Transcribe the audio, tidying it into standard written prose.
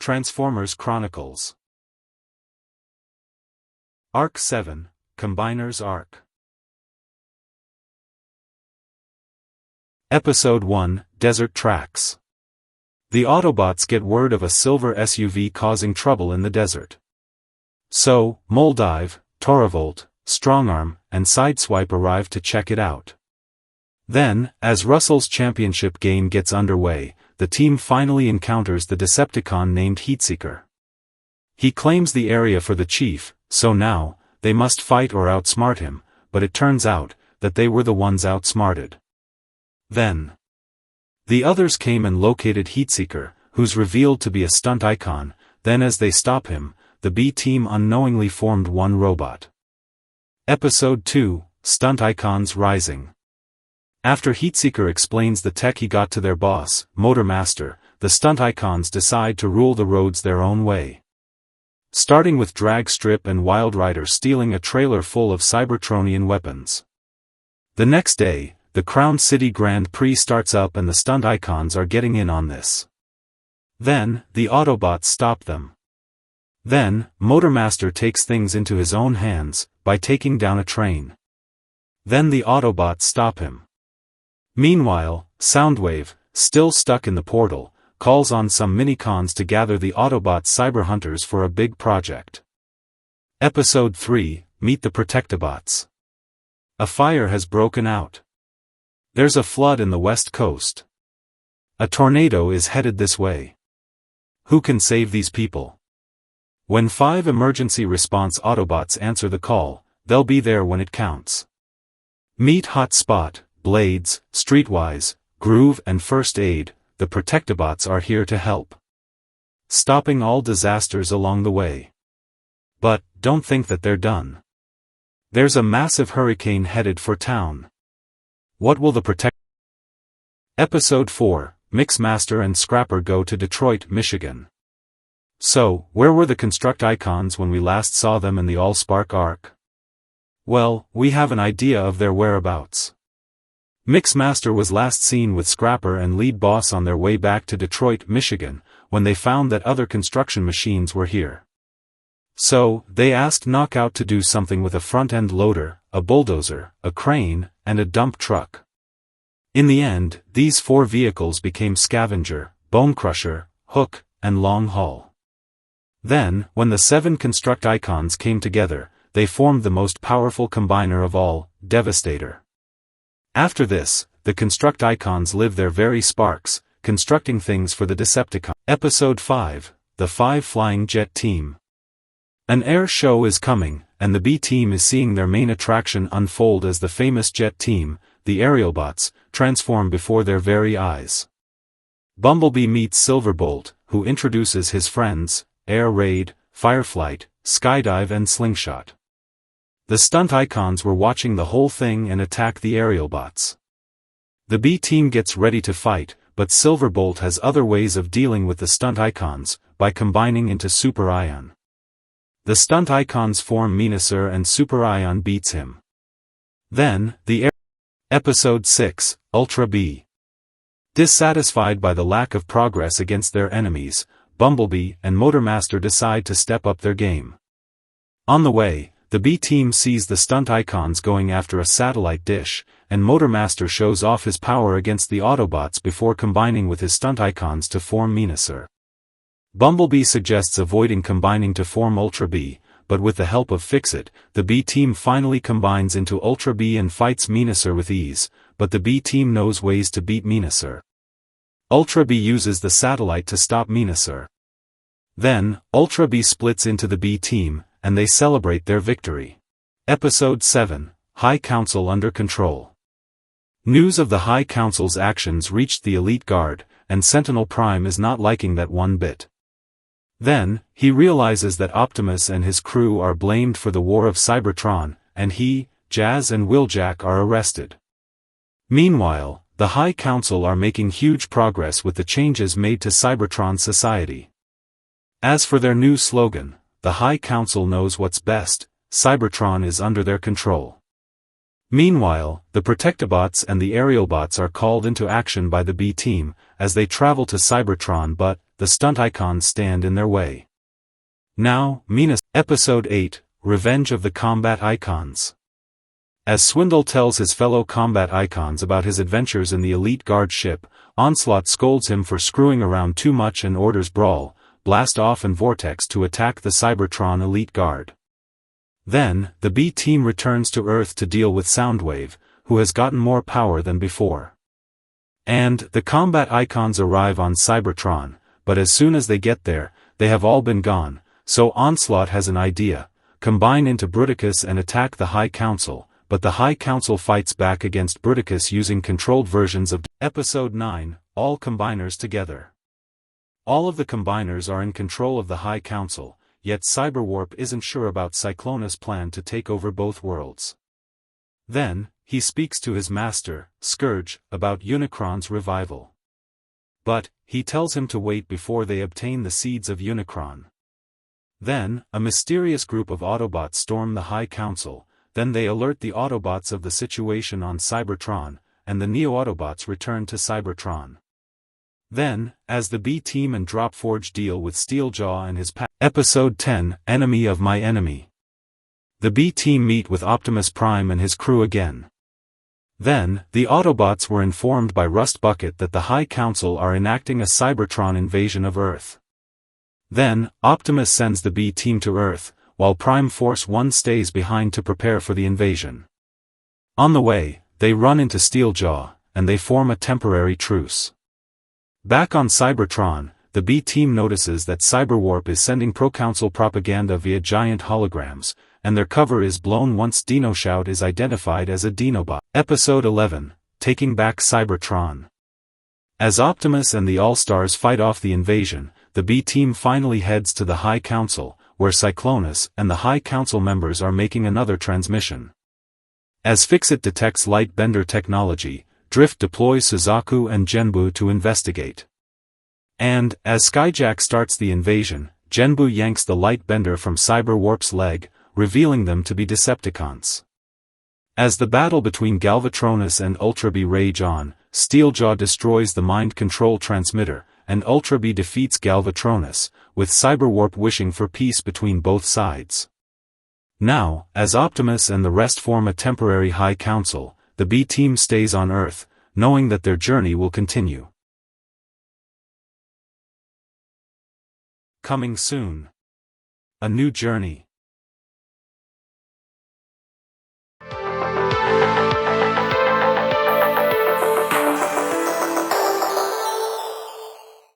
Transformers Chronicles. Arc 7, Combiners Arc. Episode 1, Desert Tracks. The Autobots get word of a silver SUV causing trouble in the desert. So, Moldive, Toravolt, Strongarm, and Sideswipe arrive to check it out. Then, as Russell's championship game gets underway, the team finally encounters the Decepticon named Heatseeker. He claims the area for the chief, so now, they must fight or outsmart him, but it turns out that they were the ones outsmarted. Then, the others came and located Heatseeker, who's revealed to be a Stunticon. Then as they stop him, the B-team unknowingly formed one robot. Episode 2, Stunticons Rising. After Heatseeker explains the tech he got to their boss, Motormaster, the Stunticons decide to rule the roads their own way. Starting with Dragstrip and Wild Rider stealing a trailer full of Cybertronian weapons. The next day, the Crown City Grand Prix starts up and the Stunticons are getting in on this. Then, the Autobots stop them. Then, Motormaster takes things into his own hands, by taking down a train. Then the Autobots stop him. Meanwhile, Soundwave, still stuck in the portal, calls on some Minicons to gather the Autobot cyber hunters for a big project. Episode 3, Meet the Protectobots. A fire has broken out. There's a flood in the west coast. A tornado is headed this way. Who can save these people? When 5 emergency response Autobots answer the call, they'll be there when it counts. Meet Hotspot, Blades, Streetwise, Groove and First Aid. The Protectobots are here to help, stopping all disasters along the way. But, don't think that they're done. There's a massive hurricane headed for town. What will the Episode 4, Mixmaster and Scrapper go to Detroit, Michigan. So, where were the Constructicons when we last saw them in the Allspark arc? Well, we have an idea of their whereabouts. Mixmaster was last seen with Scrapper and Lead Boss on their way back to Detroit, Michigan, when they found that other construction machines were here. So, they asked Knockout to do something with a front-end loader, a bulldozer, a crane, and a dump truck. In the end, these 4 vehicles became Scavenger, Bonecrusher, Hook, and Long Haul. Then, when the 7 Constructicons came together, they formed the most powerful combiner of all, Devastator. After this, the Constructicons live their very sparks, constructing things for the Decepticons. Episode 5, The 5 Flying Jet Team. An air show is coming, and the B-team is seeing their main attraction unfold as the famous jet team, the Aerialbots, transform before their very eyes. Bumblebee meets Silverbolt, who introduces his friends, Air Raid, Fireflight, Skydive and Slingshot. The Stunticons were watching the whole thing and attack the Aerialbots. The B-team gets ready to fight, but Silverbolt has other ways of dealing with the Stunticons, by combining into Super Ion. The Stunticons form Menacer and Super Ion beats him. Then, Episode 6, Ultra B. Dissatisfied by the lack of progress against their enemies, Bumblebee and Motormaster decide to step up their game. On the way, the B-team sees the Stunticons going after a satellite dish, and Motormaster shows off his power against the Autobots before combining with his Stunticons to form Menacer. Bumblebee suggests avoiding combining to form Ultra B, but with the help of Fixit, the B-team finally combines into Ultra B and fights Menacer with ease, but the B-team knows ways to beat Menacer. Ultra B uses the satellite to stop Menacer. Then, Ultra B splits into the B-team, and they celebrate their victory. Episode 7, High Council Under Control. News of the High Council's actions reached the Elite Guard, and Sentinel Prime is not liking that one bit. Then, he realizes that Optimus and his crew are blamed for the war of Cybertron, and he, Jazz and Wheeljack are arrested. Meanwhile, the High Council are making huge progress with the changes made to Cybertron society. As for their new slogan, the High Council knows what's best, Cybertron is under their control. Meanwhile, the Protectobots and the Aerialbots are called into action by the B-team, as they travel to Cybertron but, the Stunticons stand in their way. Now, Minas, Episode 8, Revenge of the Combaticons. As Swindle tells his fellow Combaticons about his adventures in the elite guard ship, Onslaught scolds him for screwing around too much and orders Brawl, Blast Off and Vortex to attack the Cybertron elite guard. Then, the B-Team returns to Earth to deal with Soundwave, who has gotten more power than before. And, the Combaticons arrive on Cybertron, but as soon as they get there, they have all been gone, so Onslaught has an idea: combine into Bruticus and attack the High Council, but the High Council fights back against Bruticus using controlled versions of Episode 9, All Combiners Together. All of the Combiners are in control of the High Council, yet Cyberwarp isn't sure about Cyclonus' plan to take over both worlds. Then, he speaks to his master, Scourge, about Unicron's revival. But, he tells him to wait before they obtain the Seeds of Unicron. Then, a mysterious group of Autobots storm the High Council, then they alert the Autobots of the situation on Cybertron, and the Neo-Autobots return to Cybertron. Then, as the B-Team and Dropforge deal with Steeljaw and his Episode 10, Enemy of My Enemy. The B-Team meet with Optimus Prime and his crew again. Then, the Autobots were informed by Rust Bucket that the High Council are enacting a Cybertron invasion of Earth. Then, Optimus sends the B-Team to Earth, while Prime Force 1 stays behind to prepare for the invasion. On the way, they run into Steeljaw, and they form a temporary truce. Back on Cybertron, the B-Team notices that Cyberwarp is sending pro-council propaganda via giant holograms, and their cover is blown once Dinoshout is identified as a Dinobot. Episode 11, Taking Back Cybertron. As Optimus and the All-Stars fight off the invasion, the B-Team finally heads to the High Council, where Cyclonus and the High Council members are making another transmission. As Fixit detects light bender technology, Drift deploys Suzaku and Genbu to investigate. And, as Skyjack starts the invasion, Genbu yanks the light bender from Cyberwarp's leg, revealing them to be Decepticons. As the battle between Galvatronus and Ultra B rage on, Steeljaw destroys the mind control transmitter, and Ultra B defeats Galvatronus, with Cyberwarp wishing for peace between both sides. Now, as Optimus and the rest form a temporary High Council, the B-Team stays on Earth, knowing that their journey will continue. Coming soon. A new journey.